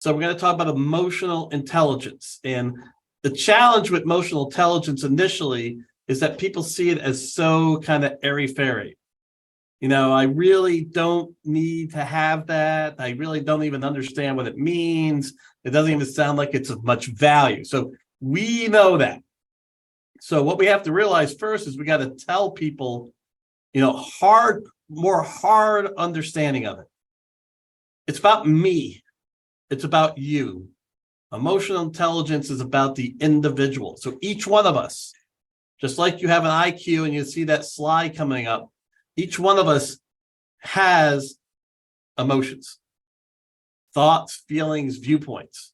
So we're going to talk about emotional intelligence. And the challenge with emotional intelligence initially is that people see it as so kind of airy-fairy. You know, I really don't need to have that. I really don't even understand what it means. It doesn't even sound like it's of much value. So we know that. So what we have to realize first is we got to tell people, more hard understanding of it. It's about me. It's about you. Emotional intelligence is about the individual. So each one of us, just like you have an IQ and you see that slide coming up, each one of us has emotions, thoughts, feelings, viewpoints.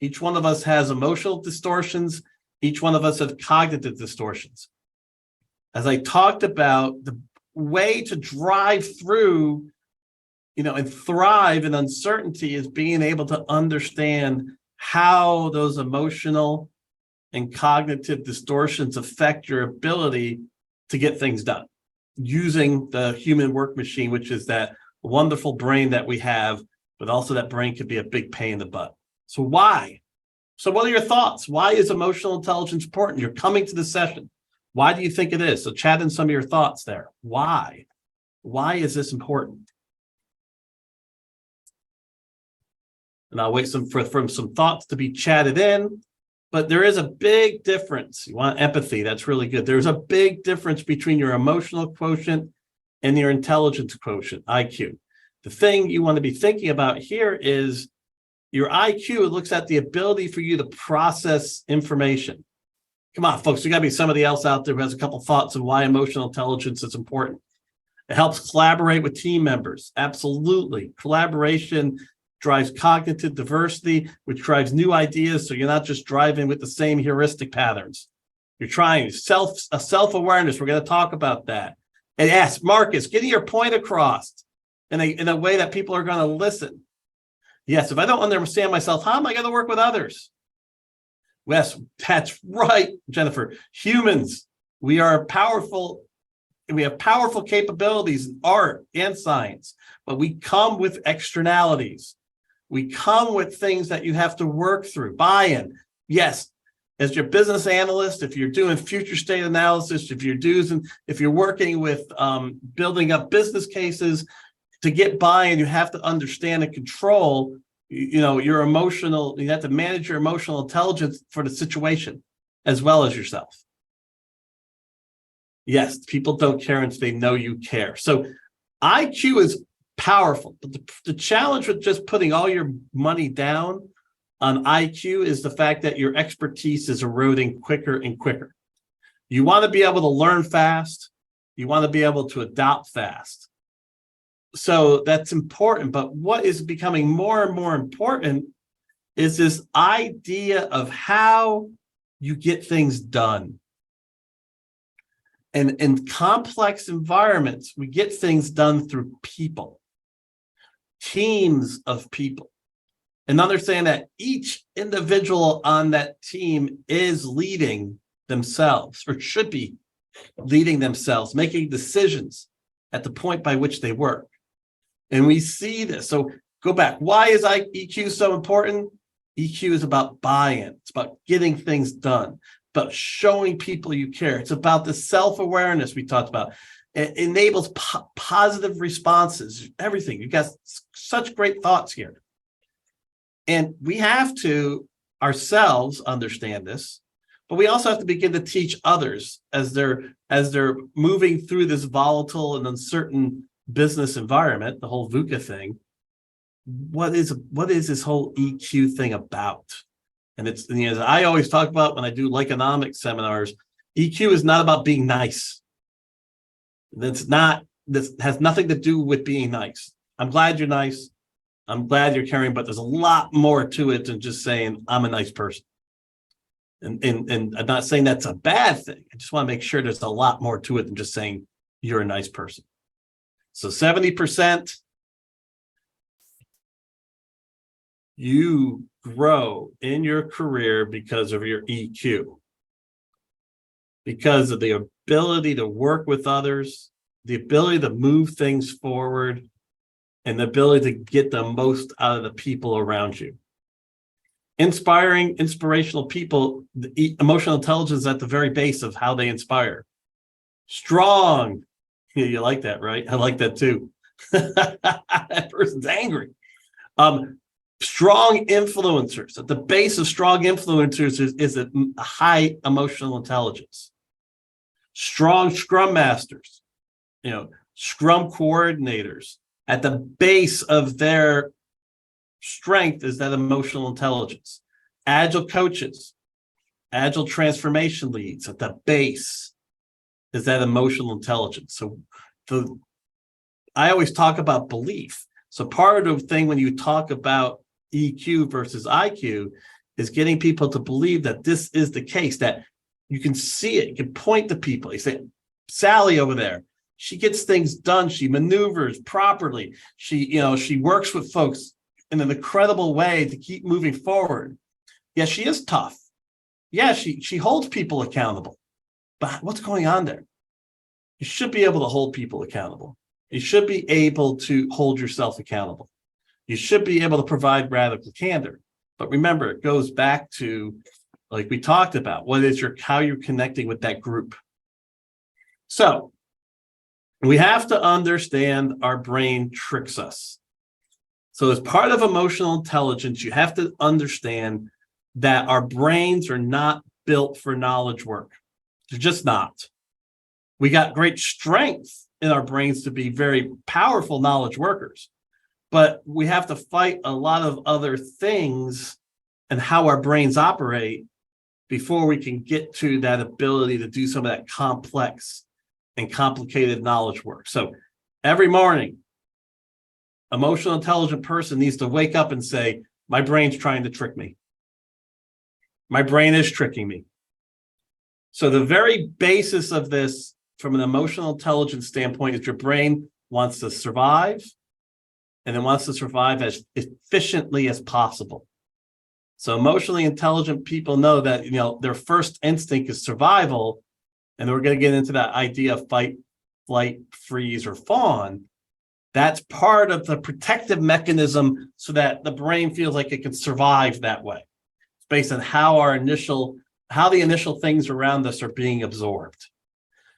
Each one of us has emotional distortions. Each one of us has cognitive distortions. As I talked about, the way to drive through, and thrive in uncertainty is being able to understand how those emotional and cognitive distortions affect your ability to get things done using the human work machine, which is that wonderful brain that we have, but also that brain could be a big pain in the butt. So why? So what are your thoughts? Why is emotional intelligence important? You're coming to the session. Why do you think it is? So chat in some of your thoughts there. Why? Why is this important? And I'll wait for some thoughts to be chatted in. But there is a big difference. You want empathy, that's really good. There's a big difference between your emotional quotient and your intelligence quotient, IQ. The thing you want to be thinking about here is your IQ looks at the ability for you to process information. Come on, folks, there got to be somebody else out there who has a couple thoughts on why emotional intelligence is important. It helps collaborate with team members. Absolutely. Collaboration drives cognitive diversity, which drives new ideas. So you're not just driving with the same heuristic patterns. You're trying self-awareness. We're going to talk about that. And yes, Marcus, getting your point across in a way that people are going to listen. Yes, if I don't understand myself, how am I going to work with others? Yes, that's right, Jennifer. Humans, we are powerful. We have powerful capabilities in art and science, but we come with externalities. We come with things that you have to work through. Buy-in. Yes, as your business analyst, if you're doing future state analysis, if you're working with building up business cases, to get buy-in, you have to understand and control, your emotional. You have to manage your emotional intelligence for the situation, as well as yourself. Yes, people don't care until they know you care. So IQ is powerful, but the challenge with just putting all your money down on IQ is the fact that your expertise is eroding quicker and quicker. You want to be able to learn fast. You want to be able to adopt fast. So that's important. But what is becoming more and more important is this idea of how you get things done. And in complex environments, we get things done through people. Teams of people, and understand that each individual on that team is leading themselves, or should be leading themselves, making decisions at the point by which they work. And we see this. So go back. Why is EQ so important? EQ is about buy-in. It's about getting things done, about showing people you care. It's about the self-awareness we talked about. It enables positive responses, everything. You got such great thoughts here. And we have to ourselves understand this, but we also have to begin to teach others as they're moving through this volatile and uncertain business environment, the whole VUCA thing. What is this whole EQ thing about? And it's, as I always talk about when I do economic seminars, EQ is not about being nice. This has nothing to do with being nice. I'm glad you're nice. I'm glad you're caring, but there's a lot more to it than just saying I'm a nice person. And I'm not saying that's a bad thing. I just want to make sure there's a lot more to it than just saying you're a nice person. So 70%, you grow in your career because of your EQ. Because of the ability to work with others, the ability to move things forward, and the ability to get the most out of the people around you. Inspiring, inspirational people, emotional intelligence is at the very base of how they inspire. Strong. Yeah, you like that, right? I like that too. That person's angry. Strong influencers. At the base of strong influencers is a high emotional intelligence. Strong scrum masters, scrum coordinators. At the base of their strength is that emotional intelligence. Agile coaches, agile transformation leads, at the base is that emotional intelligence. So I always talk about belief. So part of the thing when you talk about EQ versus IQ is getting people to believe that this is the case, that you can see it, you can point to people. You say, Sally over there, she gets things done, she maneuvers properly, she works with folks in an incredible way to keep moving forward. Yeah, she is tough. Yeah, she holds people accountable. But what's going on there? You should be able to hold people accountable. You should be able to hold yourself accountable. You should be able to provide radical candor. But remember, it goes back to, like we talked about, how you're connecting with that group. So we have to understand our brain tricks us. So as part of emotional intelligence, you have to understand that our brains are not built for knowledge work. They're just not. We got great strength in our brains to be very powerful knowledge workers, but we have to fight a lot of other things and how our brains operate before we can get to that ability to do some of that complex and complicated knowledge work. So every morning, emotional intelligent person needs to wake up and say, my brain's trying to trick me. My brain is tricking me. So the very basis of this from an emotional intelligence standpoint is your brain wants to survive, and it wants to survive as efficiently as possible. So emotionally intelligent people know that, their first instinct is survival, and we're going to get into that idea of fight, flight, freeze, or fawn. That's part of the protective mechanism so that the brain feels like it can survive that way. It's based on how the initial things around us are being absorbed.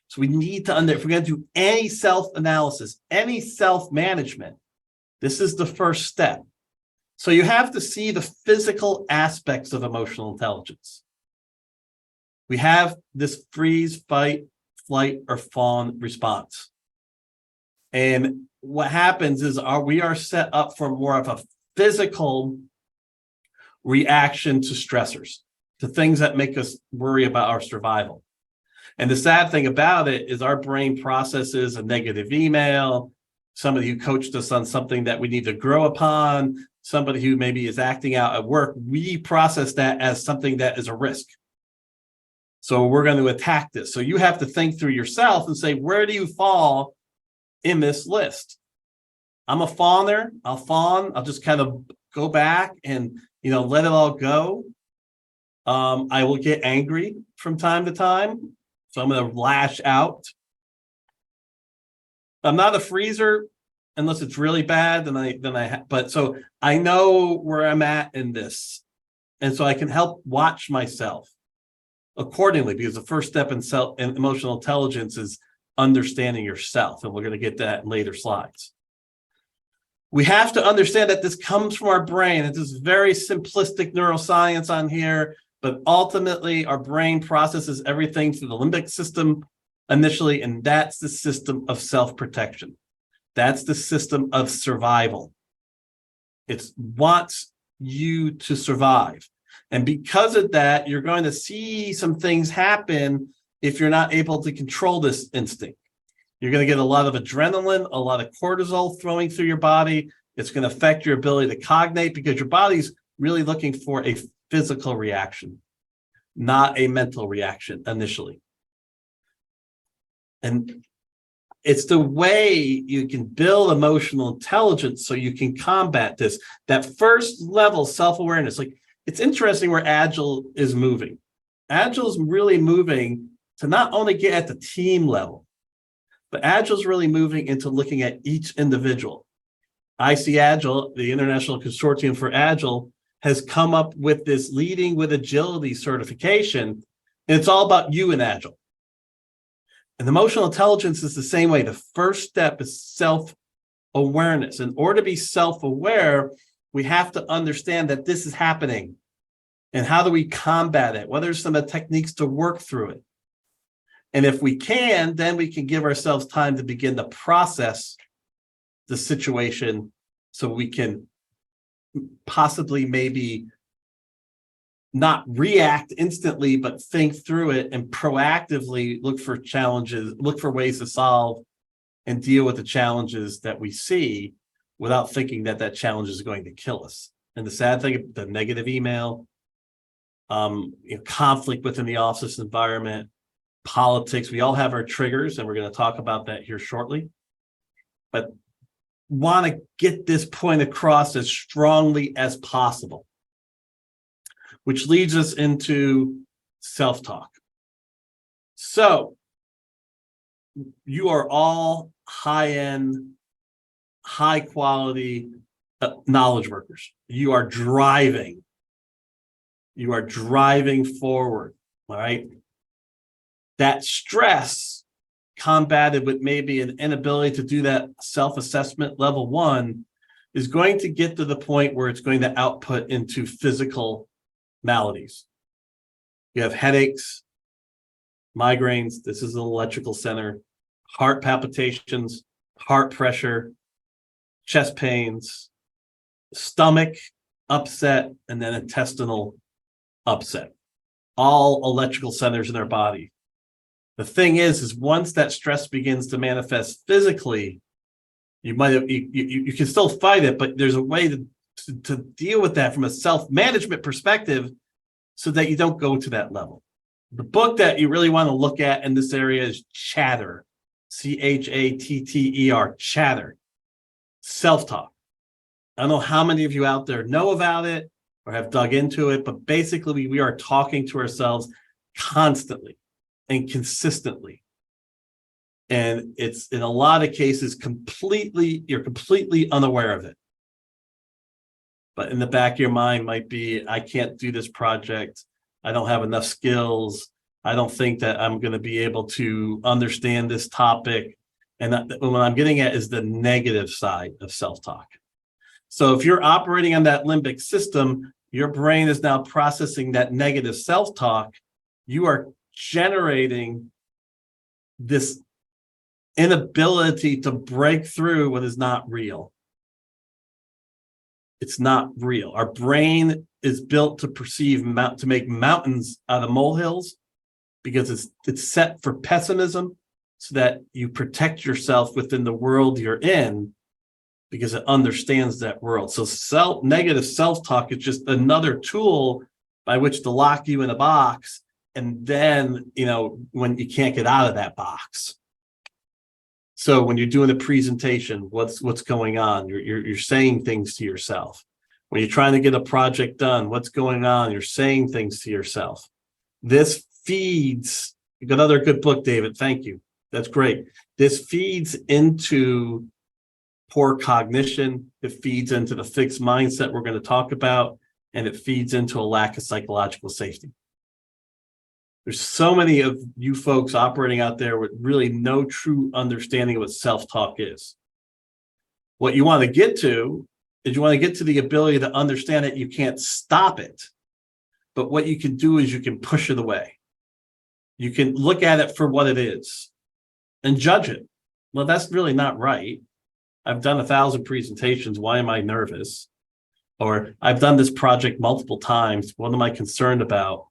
So we need to if we're going to do any self-analysis, any self-management, this is the first step. So you have to see the physical aspects of emotional intelligence. We have this freeze, fight, flight, or fawn response. And what happens is we are set up for more of a physical reaction to stressors, to things that make us worry about our survival. And the sad thing about it is our brain processes a negative email, somebody who coached us on something that we need to grow upon, somebody who maybe is acting out at work. We process that as something that is a risk. So we're going to attack this. So you have to think through yourself and say, where do you fall in this list? I'm a fawner. I'll fawn. I'll just kind of go back and, let it all go. I will get angry from time to time. So I'm going to lash out. I'm not a freezer unless it's really bad. But so I know where I'm at in this. And so I can help watch myself accordingly, because the first step in emotional intelligence is understanding yourself. And we're going to get that in later slides. We have to understand that this comes from our brain. It's this very simplistic neuroscience on here, but ultimately our brain processes everything through the limbic system initially, and that's the system of self-protection. That's the system of survival. It wants you to survive. And because of that, you're going to see some things happen if you're not able to control this instinct. You're going to get a lot of adrenaline, a lot of cortisol flowing through your body. It's going to affect your ability to cognate because your body's really looking for a physical reaction, not a mental reaction initially. And it's the way you can build emotional intelligence so you can combat this. That first level self-awareness. Like, it's interesting where Agile is moving. Agile is really moving to not only get at the team level, but Agile is really moving into looking at each individual. I see Agile, the International Consortium for Agile, has come up with this leading with agility certification. And it's all about you and Agile. And emotional intelligence is the same way. The first step is self-awareness. In order to be self-aware, we have to understand that this is happening. And how do we combat it? What are some of the techniques to work through it? And if we can, then we can give ourselves time to begin to process the situation so we can possibly maybe not react instantly, but think through it and proactively look for challenges, look for ways to solve and deal with the challenges that we see without thinking that that challenge is going to kill us. And the sad thing, the negative email, conflict within the office environment, politics, we all have our triggers, and we're going to talk about that here shortly. But want to get this point across as strongly as possible, which leads us into self-talk. So you are all high-end, high-quality knowledge workers. You are driving. You are driving forward, all right? That stress combated with maybe an inability to do that self-assessment level 1 is going to get to the point where it's going to output into physical maladies. You have headaches, migraines, this is an electrical center, heart palpitations, heart pressure, chest pains, stomach upset, and then intestinal upset. All electrical centers in our body. The thing is once that stress begins to manifest physically, you can still fight it, but there's a way to deal with that from a self-management perspective so that you don't go to that level. The book that you really want to look at in this area is Chatter, Chatter, Chatter, self-talk. I don't know how many of you out there know about it or have dug into it, but basically we are talking to ourselves constantly and consistently. And it's in a lot of cases you're completely unaware of it. But in the back of your mind might be, I can't do this project. I don't have enough skills. I don't think that I'm going to be able to understand this topic. And what I'm getting at is the negative side of self-talk. So if you're operating on that limbic system, your brain is now processing that negative self-talk. You are generating this inability to break through what is not real. It's not real. Our brain is built to to make mountains out of molehills because it's set for pessimism so that you protect yourself within the world you're in because it understands that world. So negative self-talk is just another tool by which to lock you in a box. And then, when you can't get out of that box. So when you're doing a presentation, what's going on? You're saying things to yourself. When you're trying to get a project done, what's going on? You're saying things to yourself. This feeds, another good book, David. Thank you. That's great. This feeds into poor cognition. It feeds into the fixed mindset we're going to talk about, and it feeds into a lack of psychological safety. There's so many of you folks operating out there with really no true understanding of what self-talk is. What you want to get to is you want to get to the ability to understand that you can't stop it. But what you can do is you can push it away. You can look at it for what it is and judge it. Well, that's really not right. I've done 1,000 presentations. Why am I nervous? Or I've done this project multiple times. What am I concerned about?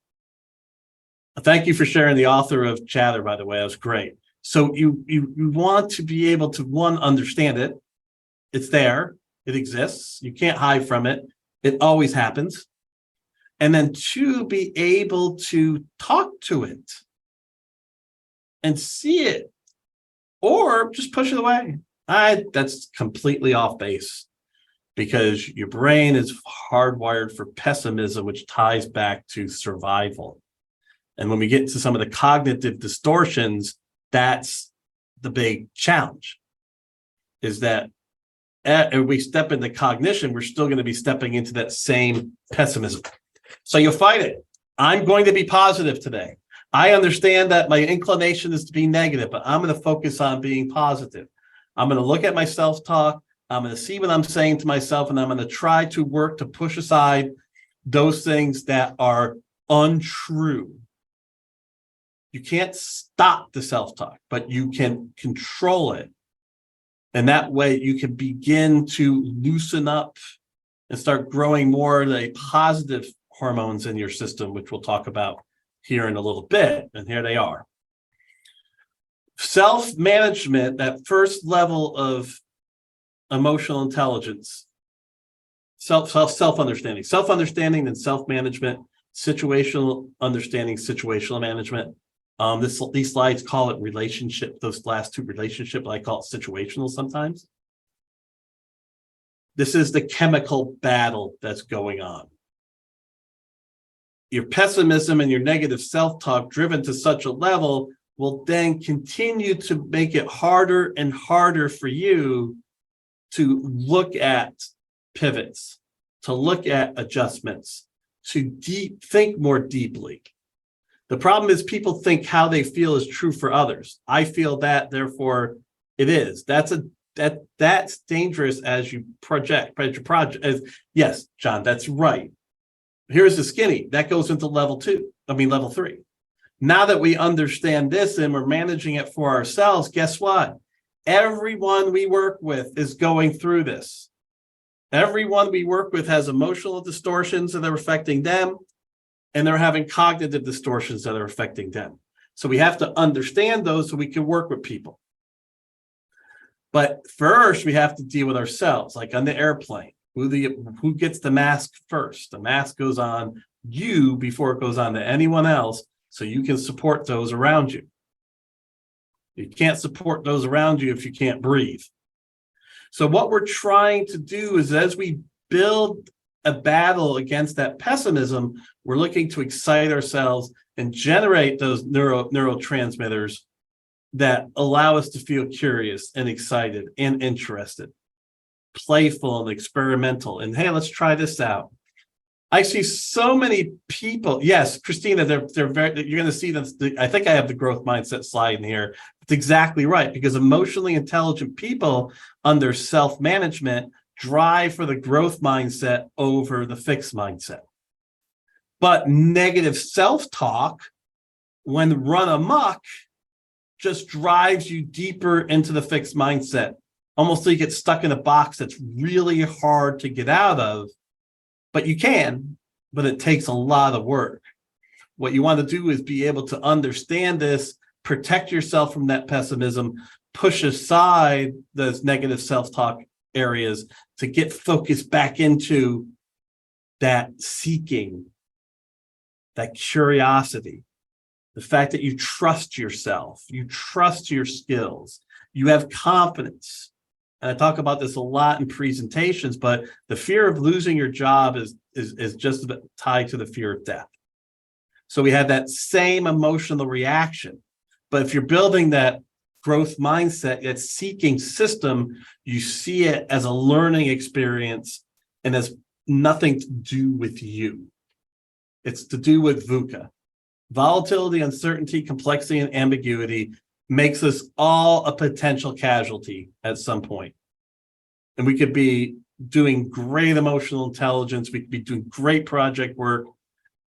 Thank you for sharing the author of Chatter, by the way. That was great. So you want to be able to, one, understand it. It's there. It exists. You can't hide from it. It always happens. And then two, be able to talk to it and see it or just push it away. That's completely off base because your brain is hardwired for pessimism, which ties back to survival. And when we get to some of the cognitive distortions, that's the big challenge, is that and we step into cognition, we're still going to be stepping into that same pessimism. So you fight it. I'm going to be positive today. I understand that my inclination is to be negative, but I'm going to focus on being positive. I'm going to look at my self-talk. I'm going to see what I'm saying to myself, and I'm going to try to work to push aside those things that are untrue. You can't stop the self-talk, but you can control it. And that way you can begin to loosen up and start growing more of the positive hormones in your system, which we'll talk about here in a little bit. And here they are. Self-management, that first level of emotional intelligence, self-understanding, then self-management, situational understanding, situational management. These slides call it relationship, those last two relationship, I call it situational sometimes. This is the chemical battle that's going on. Your pessimism and your negative self-talk driven to such a level will then continue to make it harder and harder for you to look at pivots, to look at adjustments, to think more deeply. The problem is people think how they feel is true for others. I feel that, therefore it is. That's dangerous as you project. Yes, John, that's right. Here's the skinny. That goes into level 3. Now that we understand this and we're managing it for ourselves, guess what? Everyone we work with is going through this. Everyone we work with has emotional distortions that are affecting them, and they're having cognitive distortions that are affecting them. So we have to understand those so we can work with people. But first, we have to deal with ourselves, like on the airplane. Who gets the mask first? The mask goes on you before it goes on to anyone else, so you can support those around you. You can't support those around you if you can't breathe. So what we're trying to do is, as we build a battle against that pessimism, we're looking to excite ourselves and generate those neurotransmitters that allow us to feel curious and excited and interested, playful and experimental. And hey, let's try this out. I see so many people. Yes, Christina, they're very, you're going to see them. I think I have the growth mindset slide in here. It's exactly right, because emotionally intelligent people under self-management drive for the growth mindset over the fixed mindset. But negative self-talk, when run amok, just drives you deeper into the fixed mindset, almost so you get stuck in a box that's really hard to get out of. But you can, but it takes a lot of work. What you want to do is be able to understand this, protect yourself from that pessimism, push aside those negative self-talk areas to get focused back into that seeking, that curiosity, the fact that you trust yourself, you trust your skills, you have confidence. And I talk about this a lot in presentations, but the fear of losing your job is just tied to the fear of death. So we have that same emotional reaction. But if you're building that growth mindset, that seeking system, you see it as a learning experience and has nothing to do with you. It's to do with VUCA. Volatility, uncertainty, complexity, and ambiguity makes us all a potential casualty at some point. And we could be doing great emotional intelligence, we could be doing great project work,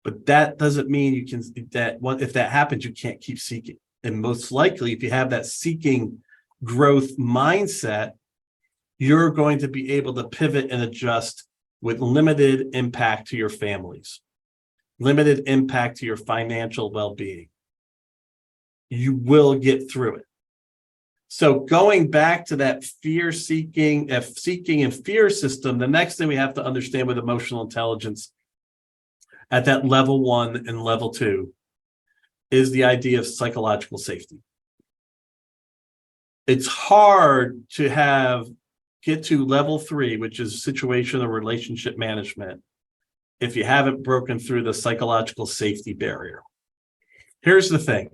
but that doesn't mean you can, if that happens, you can't keep seeking. And most likely, if you have that seeking growth mindset, you're going to be able to pivot and adjust with limited impact to your families, limited impact to your financial well-being. You will get through it. So going back to that seeking and fear system, the next thing we have to understand with emotional intelligence at that level 1 and level 2 is the idea of psychological safety. It's hard to get to level 3, which is situational relationship management, if you haven't broken through the psychological safety barrier. Here's the thing.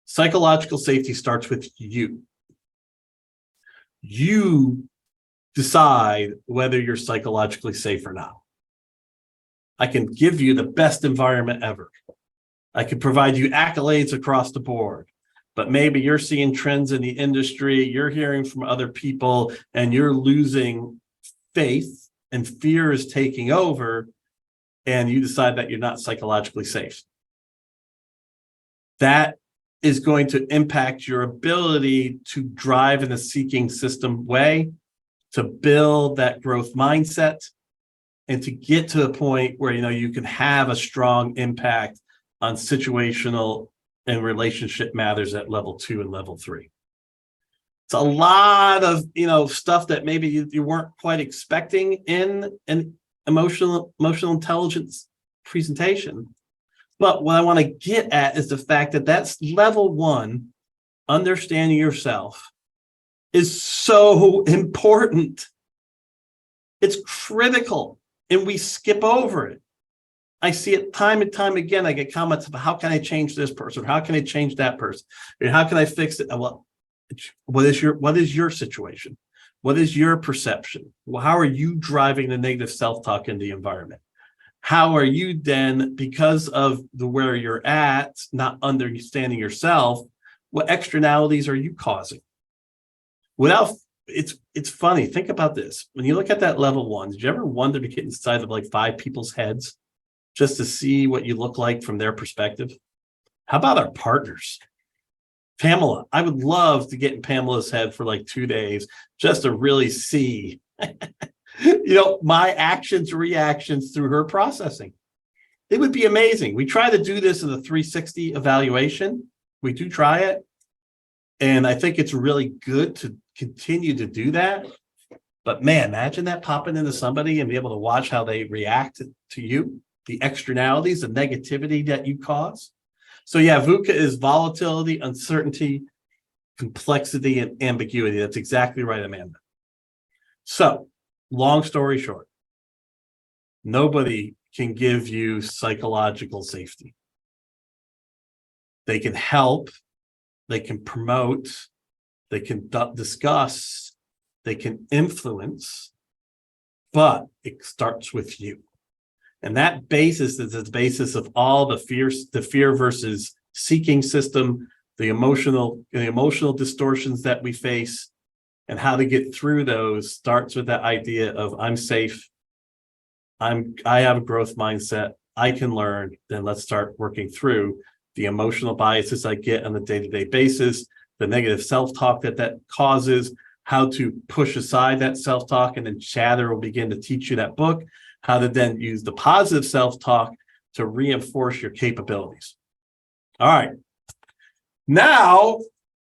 Psychological safety starts with you. You decide whether you're psychologically safe or not. I can give you the best environment ever. I can provide you accolades across the board, but maybe you're seeing trends in the industry, you're hearing from other people, and you're losing faith and fear is taking over, and you decide that you're not psychologically safe. That is going to impact your ability to drive in a seeking system way, to build that growth mindset, and to get to a point where you can have a strong impact on situational and relationship matters at level 2 and level 3. It's a lot of stuff that maybe you weren't quite expecting in an emotional intelligence presentation. But what I want to get at is the fact that that's level 1, understanding yourself, is so important. It's critical, and we skip over it. I see it time and time again. I get comments about how can I change this person? How can I change that person? Or how can I fix it? Well, what is your situation? What is your perception? Well, how are you driving the negative self-talk in the environment? How are you then, because of where you're at, not understanding yourself, what externalities are you causing? It's funny. Think about this. When you look at that level 1, did you ever wonder to get inside of like 5 people's heads just to see what you look like from their perspective? How about our partners? Pamela, I would love to get in Pamela's head for like 2 days just to really see my actions, reactions through her processing. It would be amazing. We try to do this in the 360 evaluation. We do try it. And I think it's really good to continue to do that. But man, imagine that popping into somebody and be able to watch how they react to you, the externalities, the negativity that you cause. So yeah, VUCA is volatility, uncertainty, complexity, and ambiguity. That's exactly right, Amanda. So, long story short, nobody can give you psychological safety. They can help, they can promote, they can discuss, they can influence, but it starts with you. And that basis is the basis of all the fear versus seeking system, the emotional distortions that we face, and how to get through those starts with that idea of I'm safe, I have a growth mindset, I can learn. Then let's start working through the emotional biases I get on a day-to-day basis, the negative self-talk that causes, how to push aside that self-talk, and then Chatter will begin to teach you that book, how to then use the positive self-talk to reinforce your capabilities. All right. Now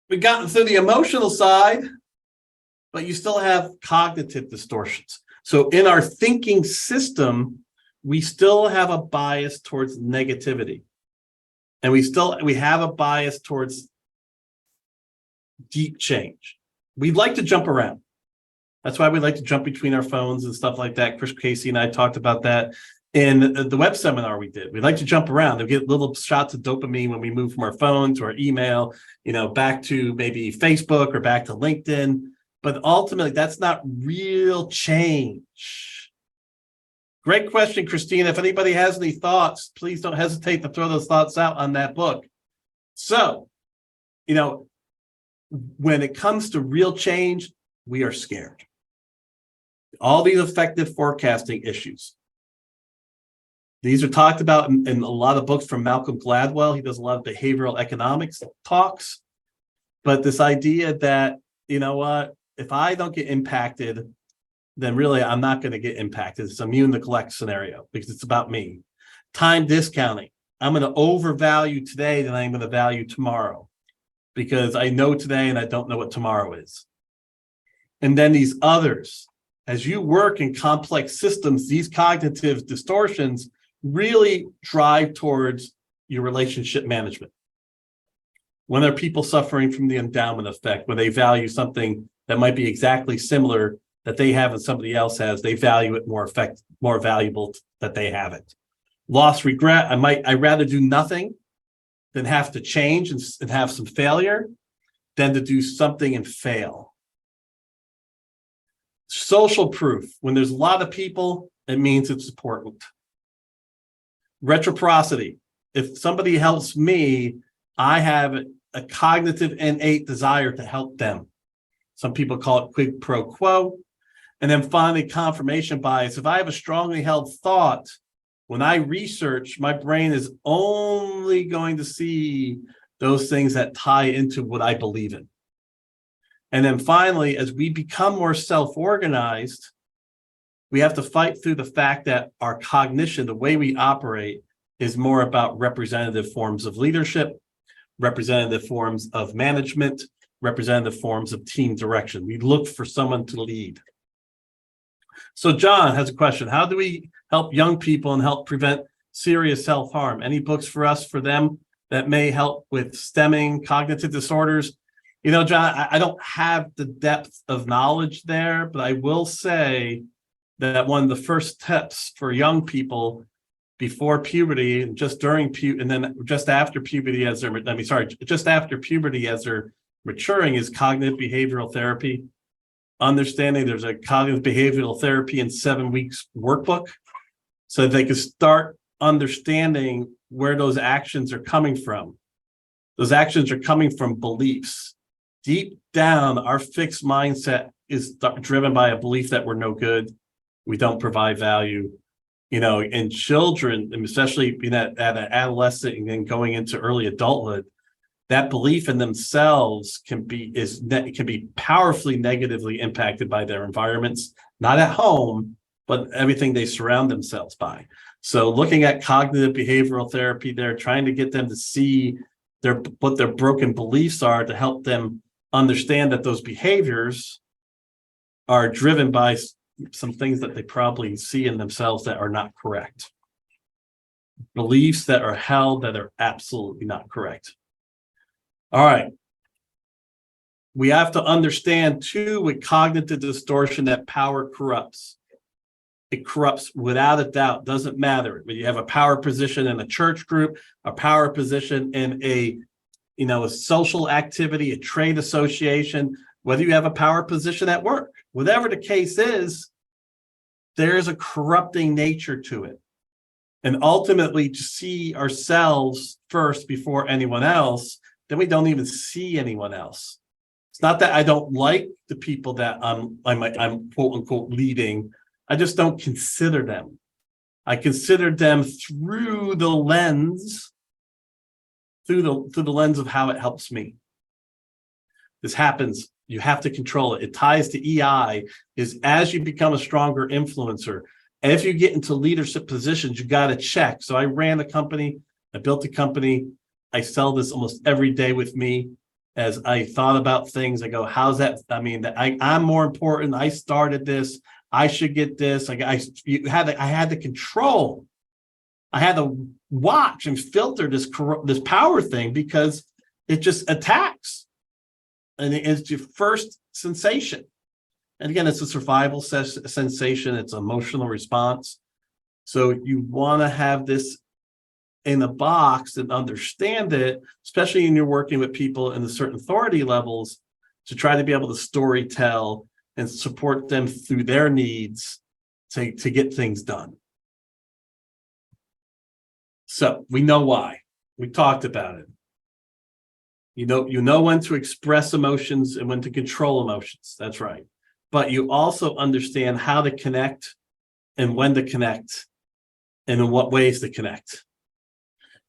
we've gotten through the emotional side, but you still have cognitive distortions. So in our thinking system, we still have a bias towards negativity. And we have a bias towards deep change. We'd like to jump around. That's why we like to jump between our phones and stuff like that. Chris Casey and I talked about that in the web seminar we did. We like to jump around and get little shots of dopamine when we move from our phone to our email, back to maybe Facebook or back to LinkedIn. But ultimately, that's not real change. Great question, Christina. If anybody has any thoughts, please don't hesitate to throw those thoughts out on that book. So, when it comes to real change, we are scared. All these effective forecasting issues. These are talked about in a lot of books from Malcolm Gladwell. He does a lot of behavioral economics talks. But this idea that, if I don't get impacted, then really I'm not going to get impacted. It's immune neglect scenario because it's about me. Time discounting. I'm going to overvalue today than I'm going to value tomorrow because I know today and I don't know what tomorrow is. And then these others, as you work in complex systems, these cognitive distortions really drive towards your relationship management. When are people suffering from the endowment effect, where they value something that might be exactly similar that they have and somebody else has, they value it more valuable that they have it. Loss, regret, I'd rather do nothing than have to change and have some failure than to do something and fail. Social proof. When there's a lot of people, it means it's important. Reciprocity. If somebody helps me, I have a cognitive innate desire to help them. Some people call it quid pro quo. And then finally, confirmation bias. If I have a strongly held thought, when I research, my brain is only going to see those things that tie into what I believe in. And then finally, as we become more self-organized, we have to fight through the fact that our cognition, the way we operate, is more about representative forms of leadership, representative forms of management, representative forms of team direction. We look for someone to lead. So John has a question. How do we help young people and help prevent serious self-harm? Any books for us, for them, that may help with stemming cognitive disorders? You know, John, I don't have the depth of knowledge there, but I will say that one of the first steps for young people before puberty and just during and then just after puberty as they're, just after puberty as they're maturing is cognitive behavioral therapy. Understanding there's a cognitive behavioral therapy in 7 weeks workbook, so they can start understanding where those actions are coming from. Those actions are coming from beliefs. Deep down, our fixed mindset is driven by a belief that we're no good, we don't provide value. You know, in children, and especially at an adolescent and then going into early adulthood, that belief in themselves can be powerfully negatively impacted by their environments, not at home, but everything they surround themselves by. So looking at cognitive behavioral therapy, they're trying to get them to see what their broken beliefs are, to help them understand that those behaviors are driven by some things that they probably see in themselves that are not correct. Beliefs that are held that are absolutely not correct. All right. We have to understand too, with cognitive distortion, that power corrupts. It corrupts without a doubt. Doesn't matter. When you have a power position in a church group, a power position in a social activity, a trade association, whether you have a power position at work, whatever the case is, there's a corrupting nature to it. And ultimately, to see ourselves first before anyone else, then we don't even see anyone else. It's not that I don't like the people that I'm quote unquote leading. I just don't consider them. I consider them through the lens of how it helps me. This happens. You have to control it. It ties to EI, is as you become a stronger influencer, as you get into leadership positions, you got to check. So I ran a company, I built a company, I sell this almost every day with me. As I thought about things, I go, how's that? I mean, I'm more important. I started this. I should get this. I had to control. I had to watch and filter this power thing, because it just attacks. And it's your first sensation. And again, it's a survival sensation. It's an emotional response. So you want to have this in a box and understand it, especially when you're working with people in the certain authority levels, to try to be able to story tell and support them through their needs to get things done. So we know why. We talked about it. You know when to express emotions and when to control emotions. That's right. But you also understand how to connect and when to connect and in what ways to connect.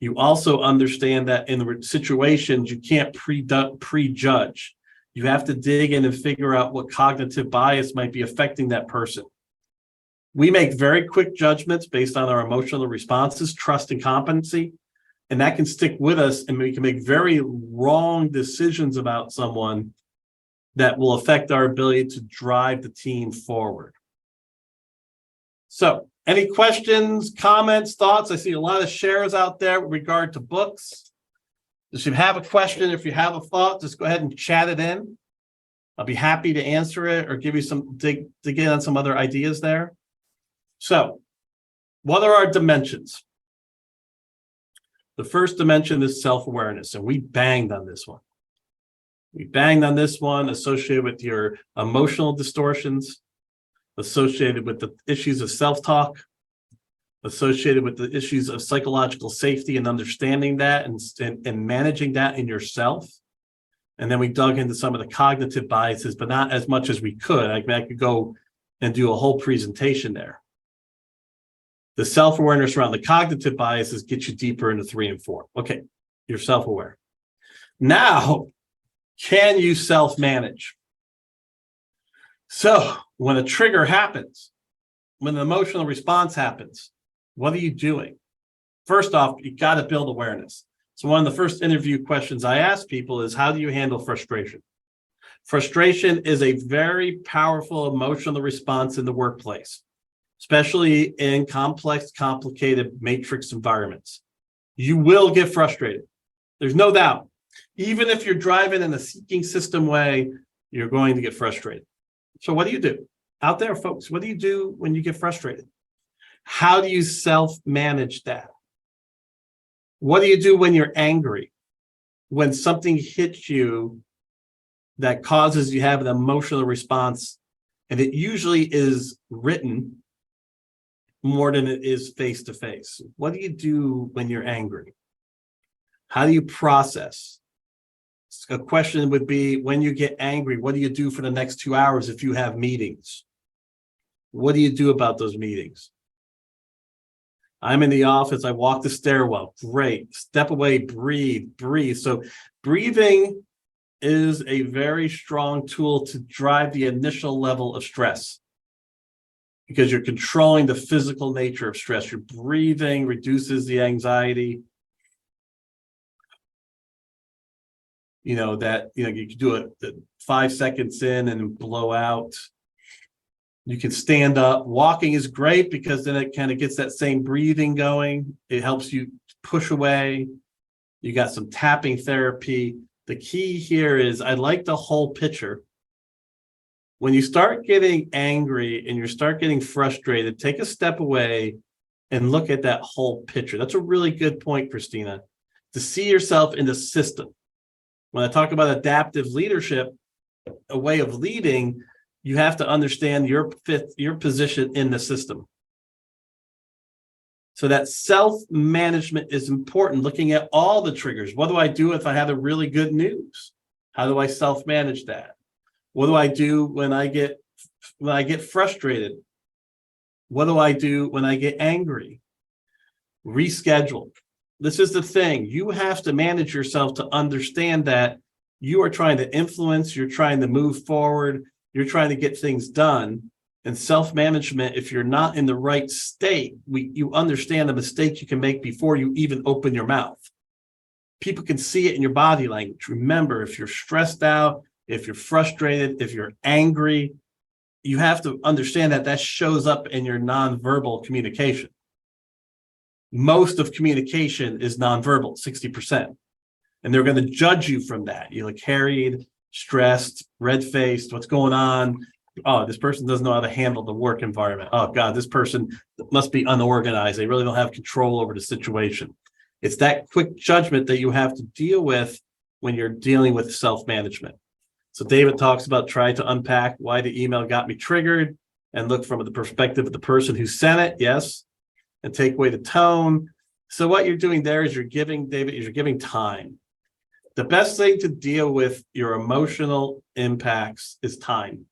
You also understand that in situations, you can't prejudge. You have to dig in and figure out what cognitive bias might be affecting that person. We make very quick judgments based on our emotional responses, trust and competency, and that can stick with us, and we can make very wrong decisions about someone that will affect our ability to drive the team forward. So, any questions, comments, thoughts? I see a lot of shares out there with regard to books. If you have a question, if you have a thought, just go ahead and chat it in. I'll be happy to answer it or give you some dig in on some other ideas there. So, what are our dimensions? The first dimension is self-awareness, and we banged on this one. We banged on this one associated with your emotional distortions. associated with the issues of self-talk, associated with the issues of psychological safety and understanding that and managing that in yourself. And then we dug into some of the cognitive biases, but not as much as we could. I could go and do a whole presentation there. The self-awareness around the cognitive biases gets you deeper into 3 and 4. Okay, you're self-aware. Now, can you self-manage? So when a trigger happens, when an emotional response happens, what are you doing? First off, you got to build awareness. So one of the first interview questions I ask people is, how do you handle frustration? Frustration is a very powerful emotional response in the workplace, especially in complex, complicated matrix environments. You will get frustrated. There's no doubt. Even if you're driving in a seeking system way, you're going to get frustrated. So what do you do? Out there, folks, what do you do when you get frustrated? How do you self-manage that? What do you do when you're angry? When something hits you that causes you to have an emotional response, and it usually is written more than it is face-to-face. What do you do when you're angry? How do you process? A question would be, when you get angry, what do you do for the next 2 hours if you have meetings? What do you do about those meetings? I'm in the office, I walk the stairwell. Great. Step away, breathe. So breathing is a very strong tool to drive the initial level of stress, because you're controlling the physical nature of stress. Your breathing reduces the anxiety. You can do it 5 seconds in and blow out. You can stand up. Walking is great because then it kind of gets that same breathing going. It helps you push away. You got some tapping therapy. The key here is, I like the whole picture. When you start getting angry and you start getting frustrated, take a step away and look at that whole picture. That's a really good point, Christina, to see yourself in the system. When I talk about adaptive leadership, a way of leading, you have to understand your position in the system. So that self-management is important, looking at all the triggers. What do I do if I have a really good news? How do I self-manage that? What do I do when I get frustrated? What do I do when I get angry? Reschedule. This is the thing. You have to manage yourself to understand that you are trying to influence, you're trying to move forward, you're trying to get things done. And self-management, if you're not in the right state, you understand the mistakes you can make before you even open your mouth. People can see it in your body language. Remember, if you're stressed out, if you're frustrated, if you're angry, you have to understand that shows up in your nonverbal communication. Most of communication is nonverbal, 60%. And they're going to judge you from that. You look harried, stressed, red-faced, what's going on? Oh, this person doesn't know how to handle the work environment. Oh, God, this person must be unorganized. They really don't have control over the situation. It's that quick judgment that you have to deal with when you're dealing with self-management. So David talks about trying to unpack why the email got me triggered and look from the perspective of the person who sent it, yes, and take away the tone. So what you're doing there is you're giving time. The best thing to deal with your emotional impacts is time.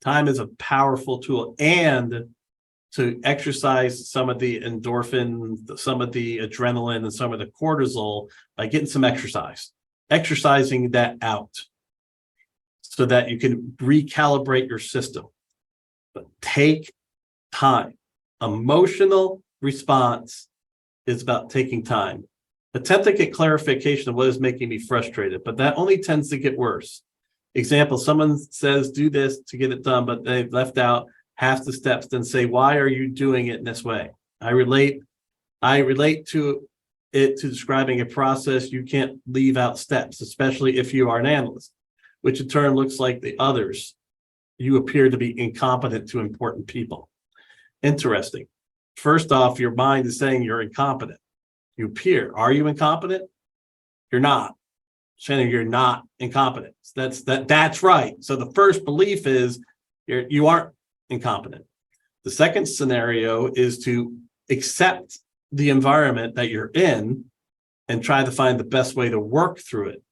Time is a powerful tool, and to exercise some of the endorphin, some of the adrenaline, and some of the cortisol by getting some exercise, exercising that out so that you can recalibrate your system. But take time. Emotional response is about taking time. Attempt to get clarification of what is making me frustrated, but that only tends to get worse. Example, someone says, do this to get it done, but they've left out half the steps, then say, why are you doing it in this way? I relate to it to describing a process. You can't leave out steps, especially if you are an analyst, which in turn looks like the others. You appear to be incompetent to important people. Interesting. First off, your mind is saying you're incompetent. You appear. Are you incompetent? You're not. Shannon, you're not incompetent. That's right. So the first belief is you aren't incompetent. The second scenario is to accept the environment that you're in and try to find the best way to work through it.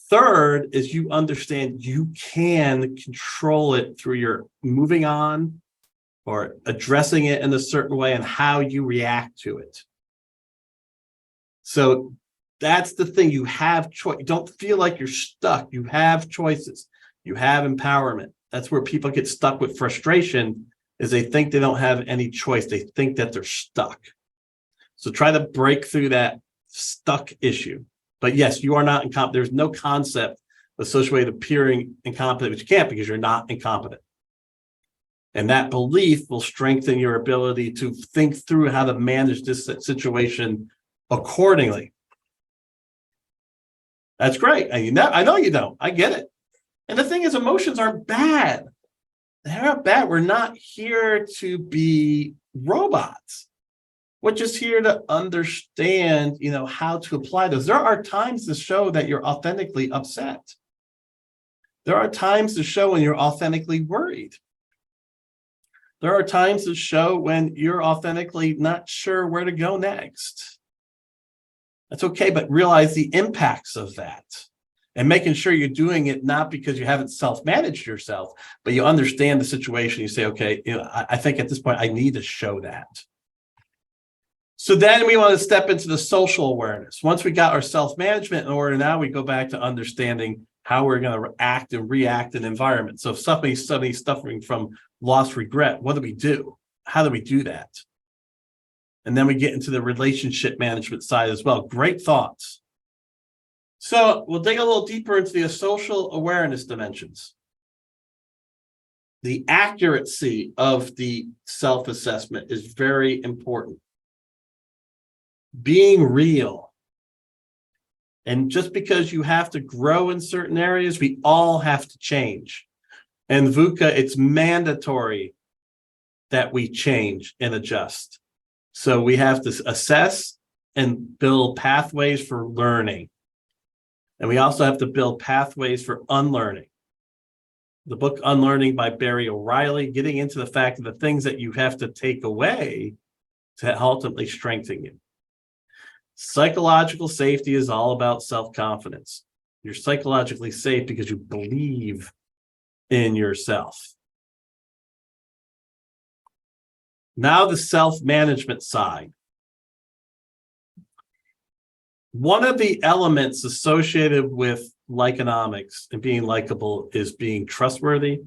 Third is you understand you can control it through your moving on or addressing it in a certain way and how you react to it. So that's the thing. You have choice. You don't feel like you're stuck. You have choices. You have empowerment. That's where people get stuck with frustration, is they think they don't have any choice. They think that they're stuck. So try to break through that stuck issue. But yes, you are not incompetent. There's no concept associated with appearing incompetent, but you can't, because you're not incompetent. And that belief will strengthen your ability to think through how to manage this situation accordingly. That's great. And I know you don't. I get it. And the thing is, emotions aren't bad. They're not bad. We're not here to be robots. We're just here to understand, how to apply those. There are times to show that you're authentically upset. There are times to show when you're authentically worried. There are times to show when you're authentically not sure where to go next. That's okay, but realize the impacts of that and making sure you're doing it not because you haven't self-managed yourself, but you understand the situation. You say, okay, I think at this point I need to show that. So then we want to step into the social awareness. Once we got our self-management in order, now we go back to understanding how we're going to act and react in environment. So if somebody's suffering from lost regret, what do we do? How do we do that? And then we get into the relationship management side as well. Great thoughts. So we'll dig a little deeper into the social awareness dimensions. The accuracy of the self-assessment is very important. Being real. And just because you have to grow in certain areas, we all have to change. And VUCA, it's mandatory that we change and adjust. So we have to assess and build pathways for learning. And we also have to build pathways for unlearning. The book Unlearning by Barry O'Reilly, getting into the fact of the things that you have to take away to ultimately strengthen you. Psychological safety is all about self-confidence. You're psychologically safe because you believe in yourself. Now the self-management side. One of the elements associated with likeonomics and being likable is being trustworthy,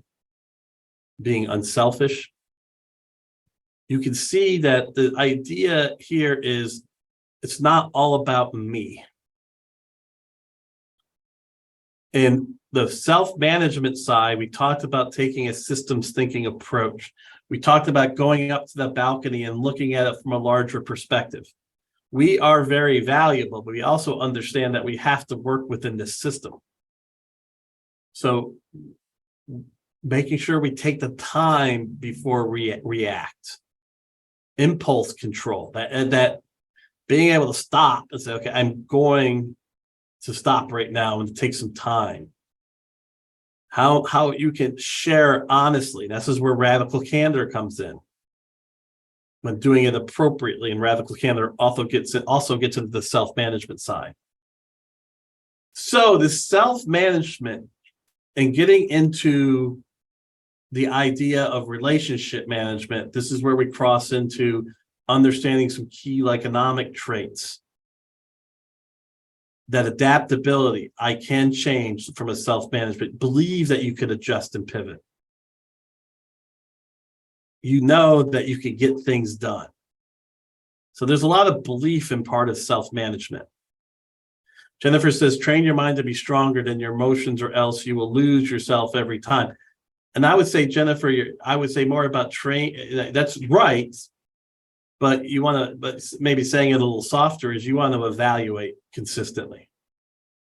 being unselfish. You can see that the idea here is it's not all about me. In the self-management side, we talked about taking a systems thinking approach. We talked about going up to the balcony and looking at it from a larger perspective. We are very valuable, but we also understand that we have to work within this system. So making sure we take the time before we react. Impulse control, that being able to stop and say, okay, I'm going to stop right now and take some time. How you can share honestly. This is where radical candor comes in. When doing it appropriately, and radical candor also gets into the self-management side. So the self-management and getting into the idea of relationship management, this is where we cross into understanding some key economic traits. That adaptability, I can change from a self-management, believe that you could adjust and pivot. You know that you can get things done. So there's a lot of belief in part of self-management. Jennifer says, train your mind to be stronger than your emotions, or else you will lose yourself every time. And I would say, Jennifer, I would say more about train. That's right. But you want to, but maybe saying it a little softer is you want to evaluate consistently.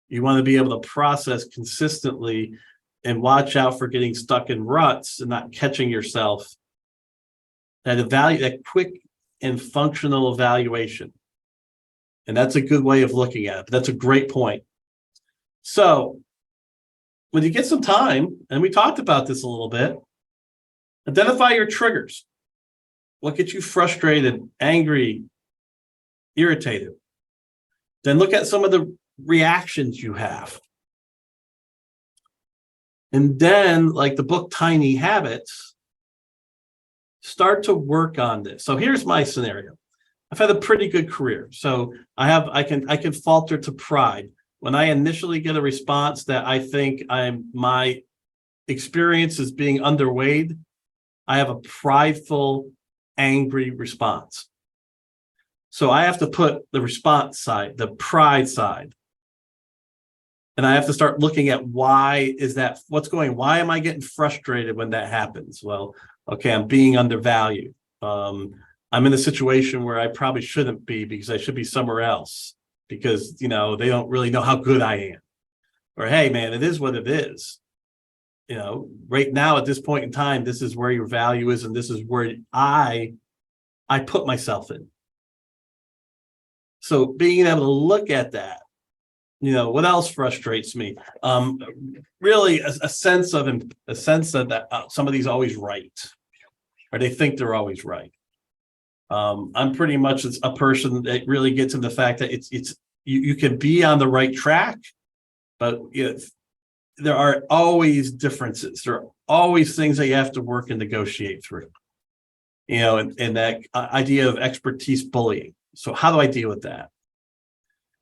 You want to be able to process consistently and watch out for getting stuck in ruts and not catching yourself. That quick and functional evaluation. And that's a good way of looking at it. But that's a great point. So when you get some time, and we talked about this a little bit, Identify your triggers. What gets you frustrated, angry, irritated? Then look at some of the reactions you have. And then, like the book Tiny Habits, start to work on this. So here's my scenario. I've had a pretty good career. So I can falter to pride. When I initially get a response that I think my experience is being underweighed, I have a prideful, angry response. So I have to put the response side, the pride side. And I have to start looking at why am I getting frustrated when that happens? Well, okay, I'm being undervalued. I'm in a situation where I probably shouldn't be because I should be somewhere else because, they don't really know how good I am. Or, hey, man, it is what it is. Right now at this point in time, this is where your value is, and this is where I put myself in. So being able to look at that, what else frustrates me? Really a sense that somebody's always right, or they think they're always right. I'm pretty much a person that really gets into the fact that you can be on the right track, but there are always differences. There are always things that you have to work and negotiate through. And that idea of expertise bullying. So how do I deal with that?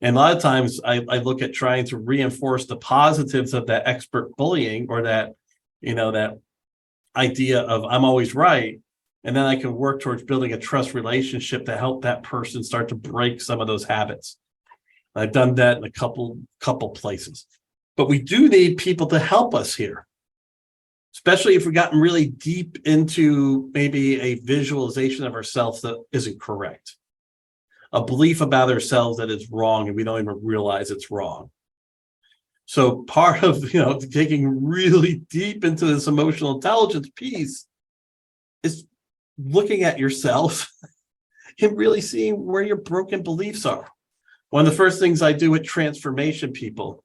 And a lot of times I look at trying to reinforce the positives of that expert bullying, or that, that idea of I'm always right. And then I can work towards building a trust relationship to help that person start to break some of those habits. I've done that in a couple places. But we do need people to help us here, especially if we've gotten really deep into maybe a visualization of ourselves that isn't correct. A belief about ourselves that is wrong and we don't even realize it's wrong. So part of taking really deep into this emotional intelligence piece is looking at yourself and really seeing where your broken beliefs are. One of the first things I do with transformation people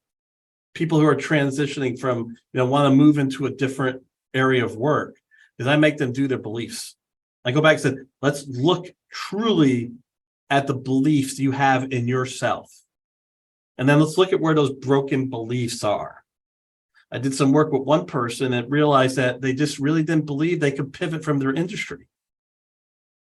who are transitioning from want to move into a different area of work, is I make them do their beliefs. I go back and say, let's look truly at the beliefs you have in yourself. And then let's look at where those broken beliefs are. I did some work with one person and realized that they just really didn't believe they could pivot from their industry.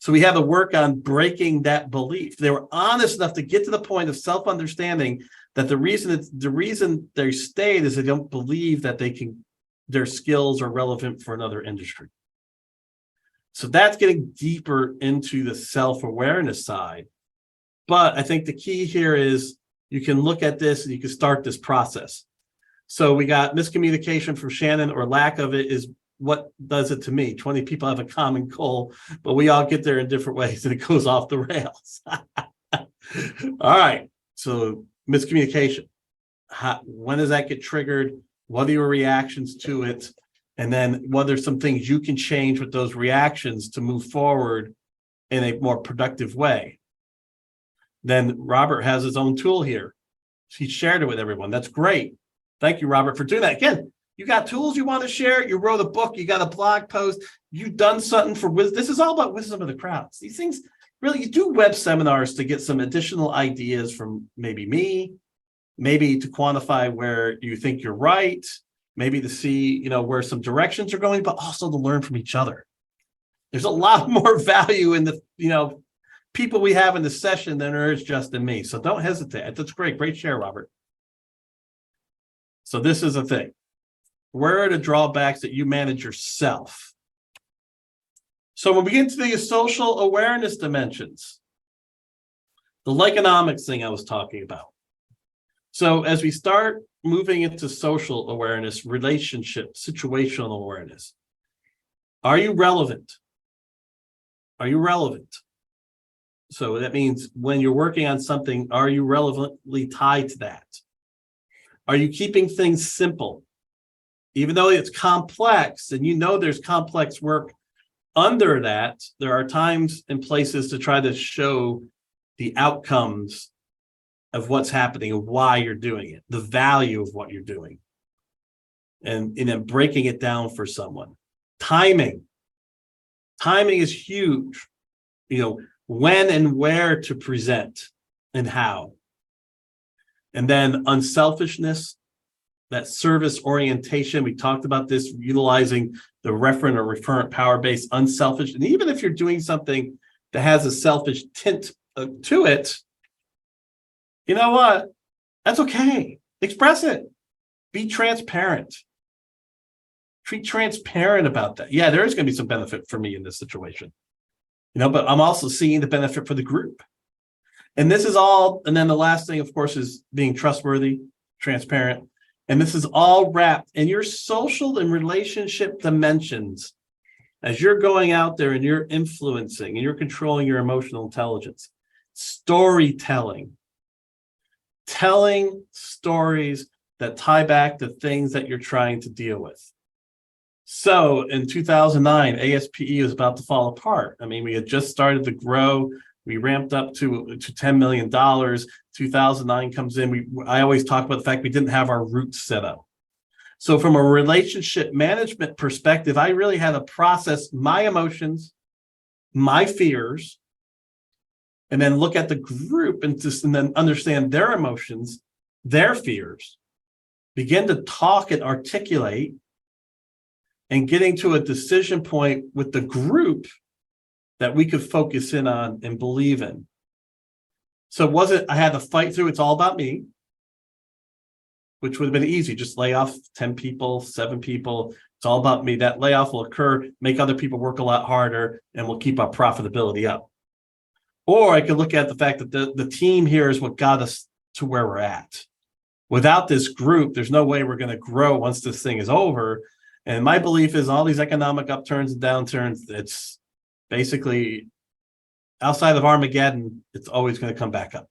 So we had to work on breaking that belief. They were honest enough to get to the point of self-understanding that the reason they stayed is they don't believe that their skills are relevant for another industry. So that's getting deeper into the self-awareness side. But I think the key here is you can look at this and you can start this process. So we got miscommunication from Shannon, or lack of it, is what does it to me. 20 people have a common goal, but we all get there in different ways and it goes off the rails. All right. So miscommunication. When does that get triggered? What are your reactions to it? And then what are some things you can change with those reactions to move forward in a more productive way? Then Robert has his own tool here. He shared it with everyone. That's great. Thank you, Robert, for doing that. Again, you got tools you want to share. You wrote a book. You got a blog post. You've done something for wisdom. This is all about wisdom of the crowds. These things, really, you do web seminars to get some additional ideas from maybe me, maybe to quantify where you think you're right, maybe to see, where some directions are going, but also to learn from each other. There's a lot more value in the, people we have in the session than there is just in me. So don't hesitate. That's great. Great share, Robert. So this is the thing. Where are the drawbacks that you manage yourself? So when we get into the social awareness dimensions, the Lyconomics thing I was talking about. So as we start moving into social awareness, relationship, situational awareness, are you relevant? Are you relevant? So that means when you're working on something, are you relevantly tied to that? Are you keeping things simple? Even though it's complex, and there's complex work under that, there are times and places to try to show the outcomes of what's happening and why you're doing it, the value of what you're doing, and then breaking it down for someone. Timing. Timing is huge. When and where to present and how. And then unselfishness, that service orientation. We talked about this, utilizing the referent or referent power base, unselfish. And even if you're doing something that has a selfish tint to it, you know what? That's okay. Express it. Be transparent. Be transparent about that. Yeah, there is going to be some benefit for me in this situation. But I'm also seeing the benefit for the group. And this is all, and then the last thing, of course, is being trustworthy, transparent. And this is all wrapped in your social and relationship dimensions as you're going out there and you're influencing and you're controlling your emotional intelligence. Storytelling. Telling stories that tie back to things that you're trying to deal with. So in 2009, ASPE was about to fall apart. I mean, we had just started to grow. We ramped up to $10 million. 2009 comes in. I always talk about the fact we didn't have our roots set up. So from a relationship management perspective, I really had to process my emotions, my fears, and then look at the group and then understand their emotions, their fears, begin to talk and articulate, and getting to a decision point with the group that we could focus in on and believe in. So it wasn't, I had to fight through, it's all about me, which would have been easy. Just lay off 10 people, 7 people. It's all about me. That layoff will occur, make other people work a lot harder, and we'll keep our profitability up. Or I could look at the fact that the team here is what got us to where we're at. Without this group, there's no way we're going to grow once this thing is over. And my belief is all these economic upturns and downturns, it's basically outside of Armageddon, it's always going to come back up.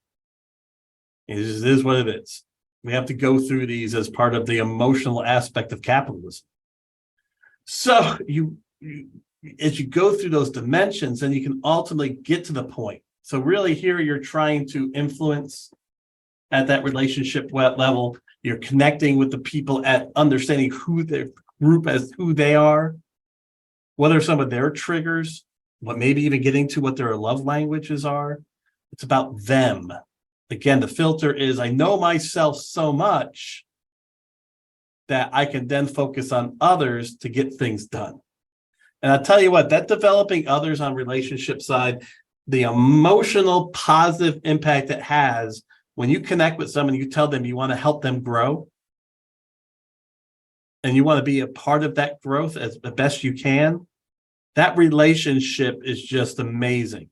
It is what it is. We have to go through these as part of the emotional aspect of capitalism. So as you go through those dimensions, then you can ultimately get to the point. So really here you're trying to influence at that relationship level. You're connecting with the people at understanding who their group as who they are, what are some of their triggers, what maybe even getting to what their love languages are. It's about them. Again, the filter is I know myself so much that I can then focus on others to get things done. And I'll tell you what, that developing others on relationship side, the emotional positive impact it has when you connect with someone, you tell them you want to help them grow and you want to be a part of that growth as the best you can, that relationship is just amazing.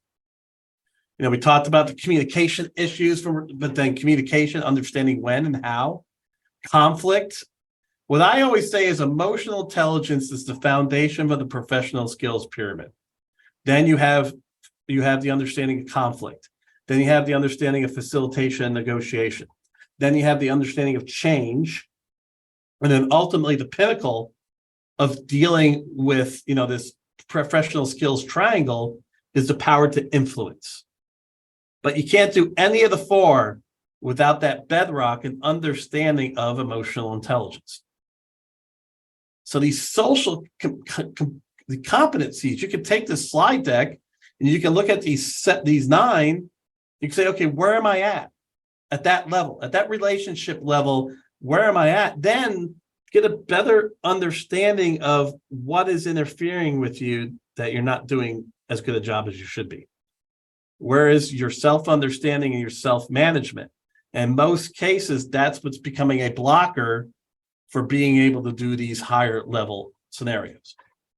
We talked about the communication issues, but then communication, understanding when and how, conflict. What I always say is emotional intelligence is the foundation of the professional skills pyramid. Then you have the understanding of conflict. Then you have the understanding of facilitation and negotiation. Then you have the understanding of change. And then ultimately the pinnacle of dealing with, this professional skills triangle is the power to influence. But you can't do any of the four without that bedrock and understanding of emotional intelligence. So these social competencies, you can take this slide deck and you can look at these 9. You can say, okay, where am I at that level, at that relationship level? Where am I at? Then get a better understanding of what is interfering with you that you're not doing as good a job as you should be. Where is your self-understanding and your self-management? In most cases, that's what's becoming a blocker for being able to do these higher level scenarios.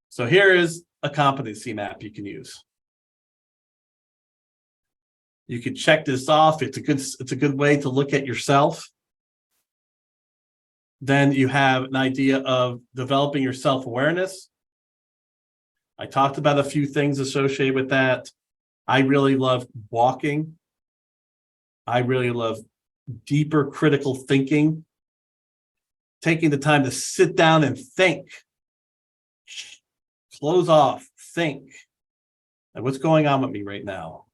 So here is a competency map you can use. You can check this off. It's a good way to look at yourself. Then you have an idea of developing your self-awareness. I talked about a few things associated with that. I really love walking. I really love deeper critical thinking. Taking the time to sit down and think. Close off, think. Like, what's going on with me right now?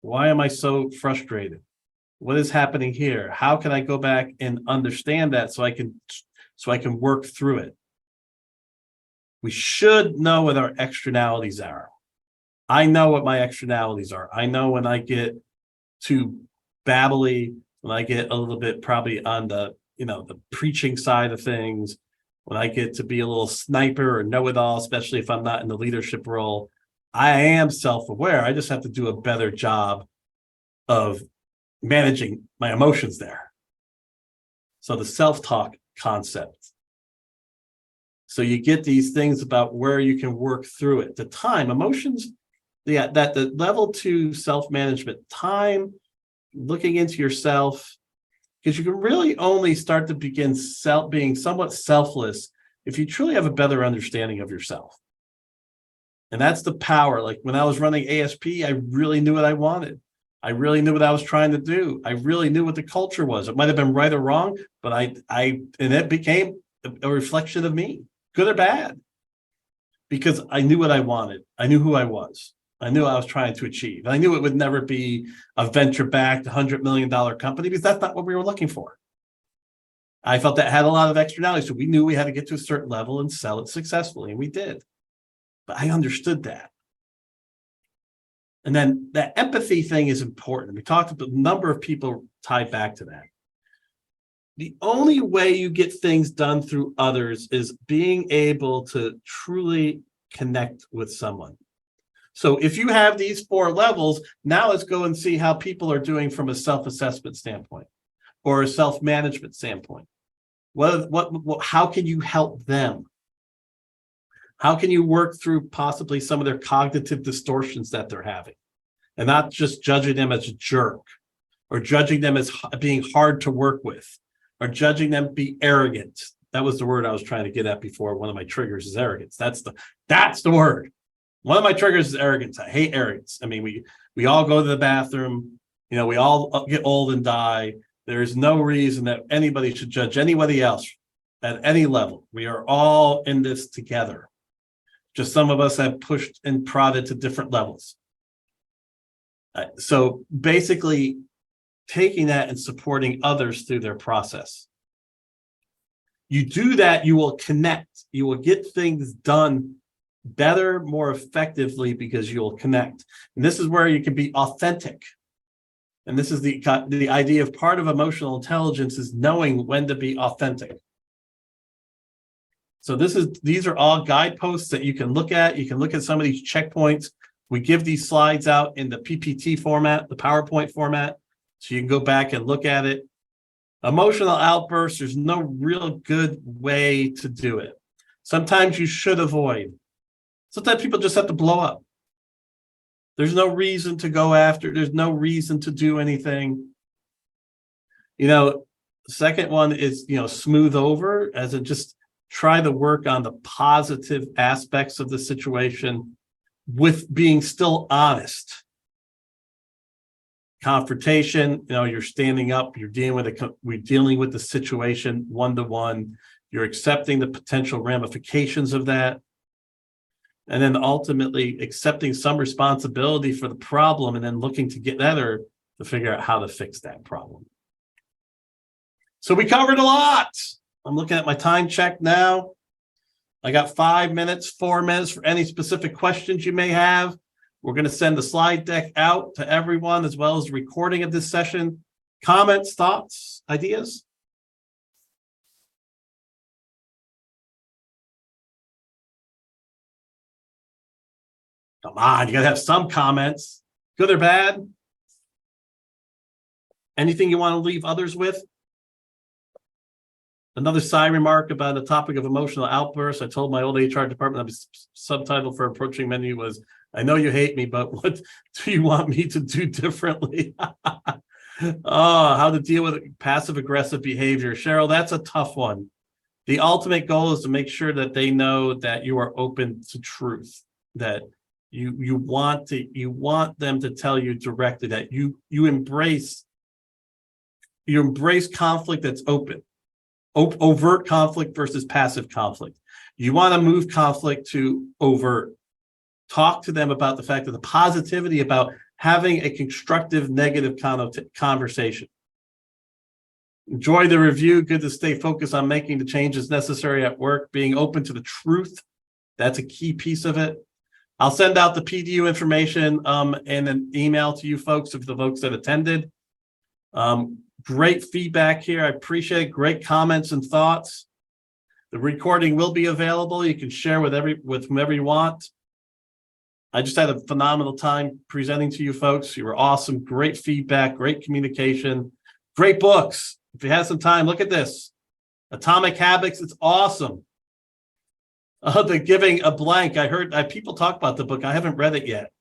Why am I so frustrated? What is happening here? How can I go back and understand that so I can work through it? We should know what our externalities are. I know what my externalities are. I know when I get too babbly, when I get a little bit probably on the, the preaching side of things, when I get to be a little sniper or know-it-all, especially if I'm not in the leadership role, I am self-aware. I just have to do a better job of managing my emotions there. So the self-talk concept. So you get these things about where you can work through it. The time, emotions, that the level 2 self-management, time, looking into yourself, because you can really only start to begin being somewhat selfless if you truly have a better understanding of yourself. And that's the power. Like when I was running ASP, I really knew what I wanted. I really knew what I was trying to do. I really knew what the culture was. It might have been right or wrong, but and it became a reflection of me, good or bad, because I knew what I wanted. I knew who I was. I knew what I was trying to achieve. I knew it would never be a venture-backed $100 million company because that's not what we were looking for. I felt that had a lot of externalities. So we knew we had to get to a certain level and sell it successfully, and we did. But I understood that. And then that empathy thing is important. We talked about a number of people tied back to that. The only way you get things done through others is being able to truly connect with someone. So if you have these 4 levels, now let's go and see how people are doing from a self-assessment standpoint or a self-management standpoint. How can you help them? How can you work through possibly some of their cognitive distortions that they're having and not just judging them as a jerk or judging them as being hard to work with or judging them be arrogant? That was the word I was trying to get at before. One of my triggers is arrogance. That's the word. One of my triggers is arrogance. I hate arrogance. I mean, we all go to the bathroom. We all get old and die. There is no reason that anybody should judge anybody else at any level. We are all in this together. Just some of us have pushed and prodded to different levels. So basically, taking that and supporting others through their process. You do that, you will connect. You will get things done better, more effectively because you'll connect. And this is where you can be authentic. And this is the idea of part of emotional intelligence is knowing when to be authentic. So these are all guideposts that you can look at. You can look at some of these checkpoints. We give these slides out in the PPT format, the PowerPoint format, so you can go back and look at it. Emotional outbursts, there's no real good way to do it. Sometimes you should avoid. Sometimes people just have to blow up. There's no reason to go after. There's no reason to do anything. The second one is, smooth over, as in just try to work on the positive aspects of the situation with being still honest. Confrontation, you're standing up, we're dealing with the situation one-to-one. You're accepting the potential ramifications of that. And then ultimately accepting some responsibility for the problem and then looking to get better to figure out how to fix that problem. So we covered a lot. I'm looking at my time check now. I got 5 minutes, 4 minutes for any specific questions you may have. We're going to send the slide deck out to everyone as well as the recording of this session. Comments, thoughts, ideas? Come on, you got to have some comments, good or bad. Anything you want to leave others with? Another side remark about the topic of emotional outbursts. I told my old HR department, the subtitle for approaching menu was, I know you hate me, but what do you want me to do differently? How to deal with passive aggressive behavior. Cheryl, that's a tough one. The ultimate goal is to make sure that they know that you are open to truth, that you want them to tell you directly, that you embrace conflict that's open. Overt conflict versus passive conflict. You want to move conflict to overt. Talk to them about the fact that the positivity about having a constructive negative conversation. Enjoy the review. Good to stay focused on making the changes necessary at work. Being open to the truth. That's a key piece of it. I'll send out the PDU information in an email to you folks, of the folks that attended. Great feedback here. I appreciate it. Great comments and thoughts. The recording will be available. You can share with whomever you want. I just had a phenomenal time presenting to you folks. You were awesome. Great feedback, great communication, great books. If you have some time, look at this. Atomic Habits. It's awesome. The Giving a Blank. I heard people talk about the book. I haven't read it yet.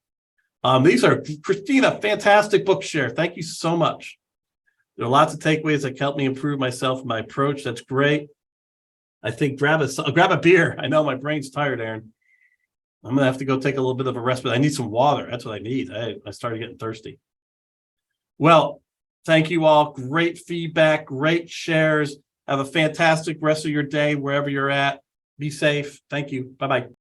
These are, Christina, fantastic book share. Thank you so much. There are lots of takeaways that help me improve myself and my approach. That's great. I think grab a beer. I know my brain's tired, Aaron. I'm going to have to go take a little bit of a rest, but I need some water. That's what I need. I started getting thirsty. Well, thank you all. Great feedback, great shares. Have a fantastic rest of your day wherever you're at. Be safe. Thank you. Bye-bye.